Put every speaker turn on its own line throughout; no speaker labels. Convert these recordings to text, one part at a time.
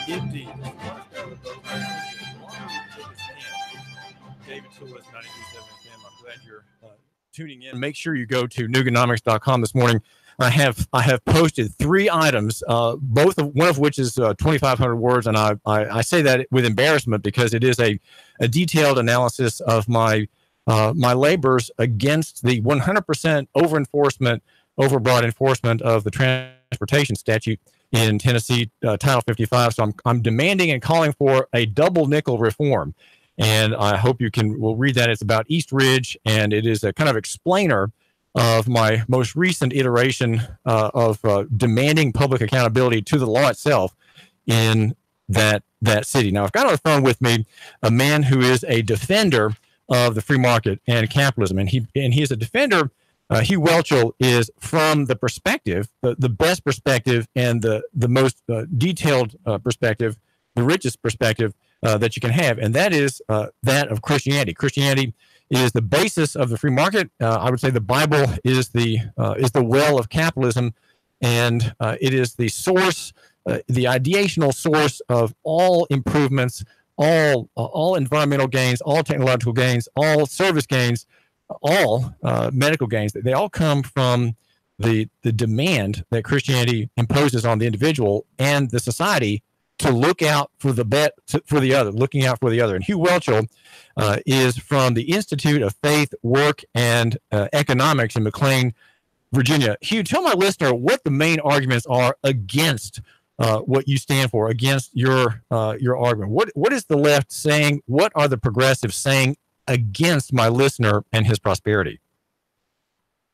Indeed. David Tool's 92.7 FM. I'm glad you're tuning in. Make sure you go to Nuganomics.com this morning. I have posted 3 items, one of which is 2,500 words, and I say that with embarrassment because it is a detailed analysis of my labors against the 100% overbroad enforcement of the transportation statute in Tennessee, Title 55. So I'm demanding and calling for a double nickel reform. And I hope we'll read that. It's about East Ridge, and it is a kind of explainer of my most recent iteration of demanding public accountability to the law itself in that city. Now, I've got on the phone with me a man who is a defender of the free market and capitalism, and he is a defender. Hugh Whelchel is from the perspective, the best perspective, and the most detailed perspective, the richest perspective that you can have, and that is that of Christianity. Christianity is the basis of the free market. I would say the Bible is the well of capitalism, and it is the source, the ideational source of all improvements, all environmental gains, all technological gains, all service gains, all medical gains. They all come from the demand that Christianity imposes on the individual and the society to look out for the other, looking out for the other. And Hugh Whelchel is from the Institute of Faith, Work, and Economics in McLean, Virginia. Hugh, tell my listener what the main arguments are against what you stand for, against your argument. What is the left saying? What are the progressives saying against my listener and his prosperity?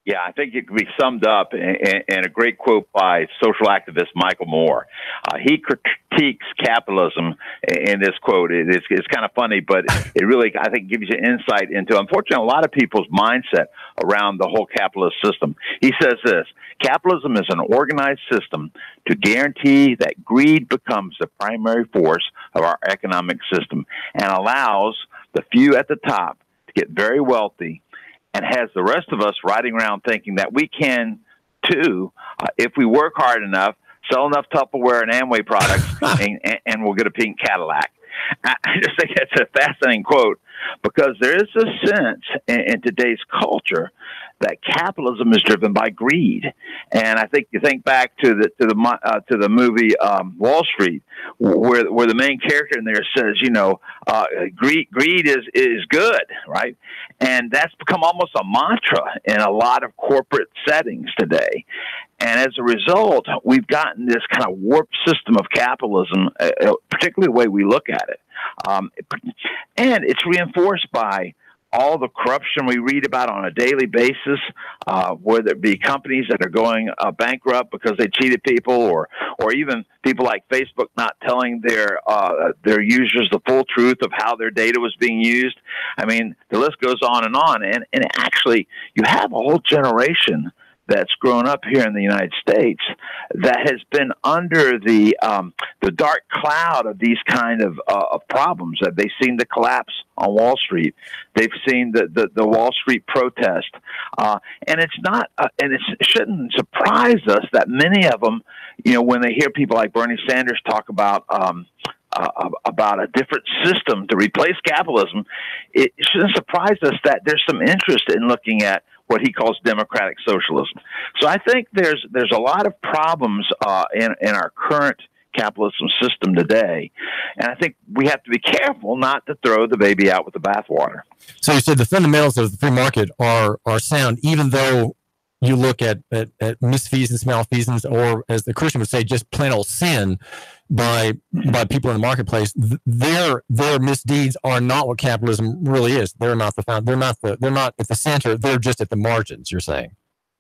Yeah, I think it can be summed up in a great quote by social activist Michael Moore. He critiques capitalism in this quote. It's kind of funny, but it really, I think, gives you insight into, unfortunately, a lot of people's mindset around the whole capitalist system. He says this: capitalism is an organized system to guarantee that greed becomes the primary force of our economic system and allows the few at the top to get very wealthy, and has the rest of us riding around thinking that we can, too, if we work hard enough, sell enough Tupperware and Amway products, and we'll get a pink Cadillac. I just think that's a fascinating quote, because there is a sense in today's culture that capitalism is driven by greed. And I think you think back to the movie Wall Street, where the main character in there says, greed is good, right? And that's become almost a mantra in a lot of corporate settings today. And as a result, we've gotten this kind of warped system of capitalism, particularly the way we look at it. And it's reinforced by all the corruption we read about on a daily basis, whether it be companies that are going bankrupt because they cheated people, or even people like Facebook not telling their users the full truth of how their data was being used. I mean, the list goes on. And actually, you have a whole generation that's grown up here in the United States that has been under the dark cloud of these kind of problems. That they've seen the collapse on Wall Street, they've seen the Wall Street protest, and it's not, and it shouldn't surprise us that many of them, when they hear people like Bernie Sanders talk about a different system to replace capitalism, it shouldn't surprise us that there's some interest in looking at what he calls democratic socialism. So I think there's a lot of problems in our current capitalism system today, and I think we have to be careful not to throw the baby out with the bathwater.
So you said the fundamentals of the free market are sound, even though you look at misfeasance, malfeasance, or as the Christian would say, just plain old sin by people in the marketplace. Their misdeeds are not what capitalism really is. They're not at the center. They're just at the margins. You're saying.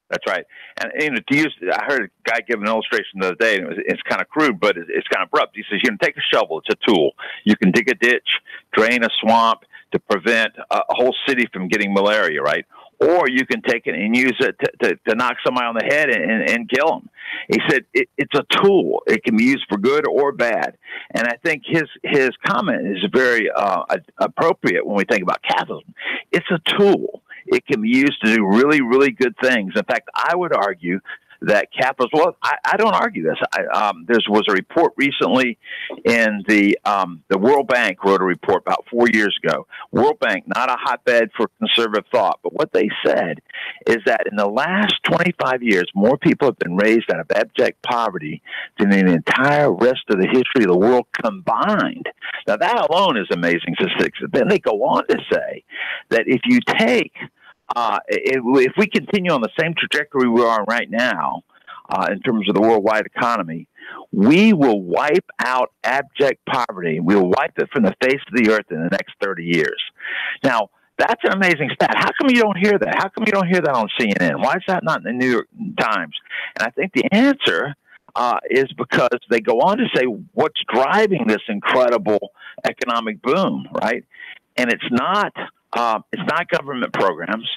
That's right. And I heard a guy give an illustration the other day, and it's kind of crude, but it's kind of abrupt. He says, take a shovel. It's a tool. You can dig a ditch, drain a swamp to prevent a whole city from getting malaria, right? Or you can take it and use it to knock somebody on the head and kill them. He said it's a tool. It can be used for good or bad. And I think his comment is very appropriate when we think about capitalism. It's a tool. It can be used to do really, really good things. In fact, I would argue that capitalism. Well, I don't argue this. There was a report recently in the World Bank wrote a report about 4 years ago. World Bank, not a hotbed for conservative thought, but what they said is that in the last 25 years, more people have been raised out of abject poverty than in the entire rest of the history of the world combined. Now, that alone is amazing statistics. Then they go on to say that if you take if we continue on the same trajectory we are right now, in terms of the worldwide economy, we will wipe out abject poverty. We'll wipe it from the face of the earth in the next 30 years. Now, that's an amazing stat. How come you don't hear that? How come you don't hear that on CNN? Why is that not in the New York Times? And I think the answer is because they go on to say what's driving this incredible economic boom, right? And it's not government programs.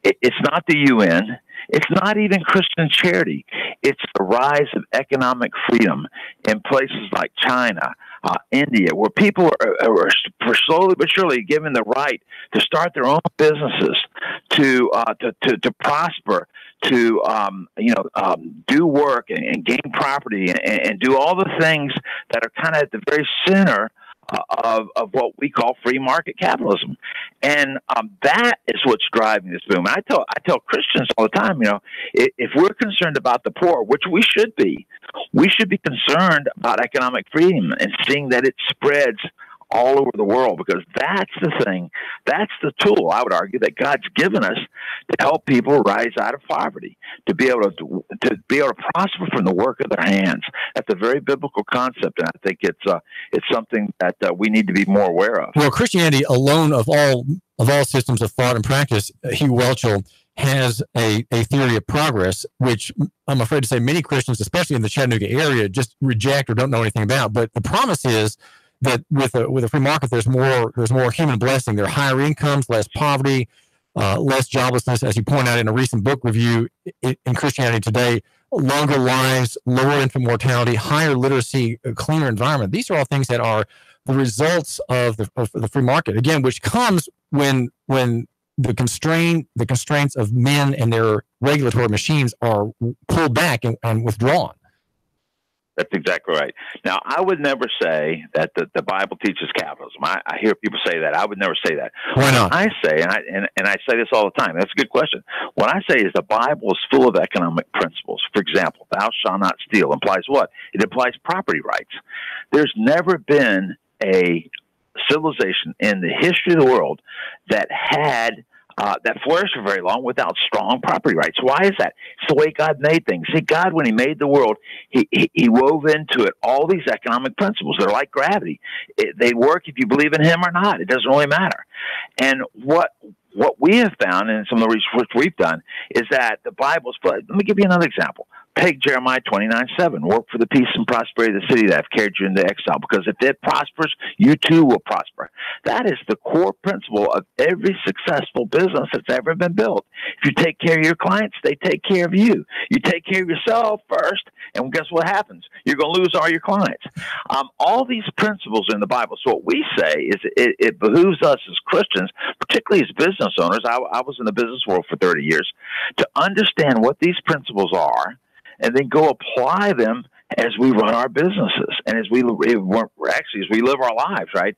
It's not the UN. It's not even Christian charity. It's the rise of economic freedom in places like China, India, where people are slowly but surely given the right to start their own businesses, to prosper, to do work and gain property and do all the things that are kind of at the very center of what we call free market capitalism. And that is what's driving this boom. And I tell Christians all the time, if we're concerned about the poor, which we should be concerned about economic freedom and seeing that it spreads all over the world, because that's the thing, that's the tool, I would argue, that God's given us to help people rise out of poverty, to be able to prosper from the work of their hands. That's a very biblical concept, and I think it's something that we need to be more aware of.
Well, Christianity alone of all systems of thought and practice, Hugh Whelchel has a theory of progress, which I'm afraid to say many Christians, especially in the Chattanooga area, just reject or don't know anything about. But the promise is that with a free market, there's more human blessing. There are higher incomes, less poverty, less joblessness. As you point out in a recent book review in Christianity Today, longer lives, lower infant mortality, higher literacy, a cleaner environment. These are all things that are the results of the free market. Again, which comes when the constraints of men and their regulatory machines are pulled back and withdrawn.
That's exactly right. Now, I would never say that the Bible teaches capitalism. I hear people say that. I would never say that.
Why not?
I say, and I say this all the time, that's a good question. What I say is the Bible is full of economic principles. For example, thou shalt not steal implies what? It implies property rights. There's never been a civilization in the history of the world that had that flourished for very long without strong property rights. Why is that? It's the way God made things. See, God, when he made the world, he wove into it all these economic principles that are like gravity. They work if you believe in him or not. It doesn't really matter. And what we have found in some of the research we've done is that the Bible's, let me give you another example. Take Jeremiah 29:7. Work for the peace and prosperity of the city that have carried you into exile, because if it prospers, you too will prosper. That is the core principle of every successful business that's ever been built. If you take care of your clients, they take care of you. You take care of yourself first, and guess what happens? You're going to lose all your clients. All these principles are in the Bible. So what we say is it behooves us as Christians, particularly as business owners, I was in the business world for 30 years, to understand what these principles are, and then go apply them as we run our businesses and as we live our lives, right?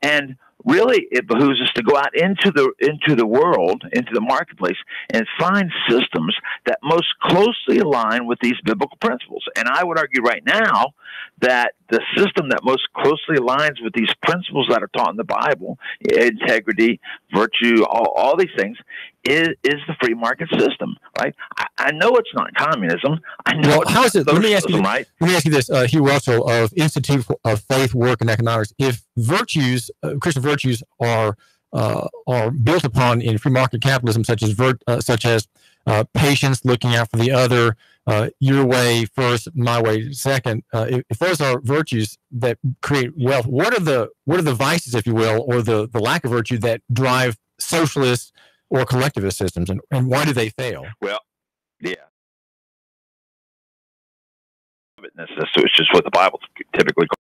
And really, it behooves us to go out into the world, into the marketplace, and find systems that most closely align with these biblical principles. And I would argue right now that the system that most closely aligns with these principles that are taught in the Bible, integrity, virtue, all these things, is the free market system, right? I know it's not communism. I know it's
how is it? Let me ask you,
right?
Let me ask you this, Hugh Whelchel of Institute of Faith, Work, and Economics. If virtues, Christian virtues, are built upon in free market capitalism, such as patience, looking out for the other, your way first, my way second. If those are virtues that create wealth, what are the vices, if you will, or the lack of virtue that drive socialist or collectivist systems, and why do they fail?
Well, yeah. It's just what the Bible typically calls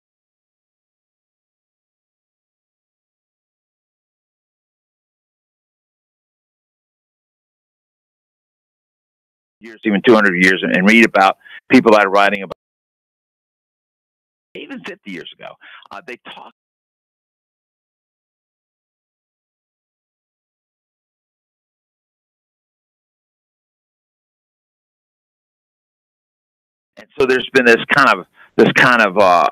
years, even 200 years, and read about people that are writing about even 50 years ago. They talk. And so there's been this kind of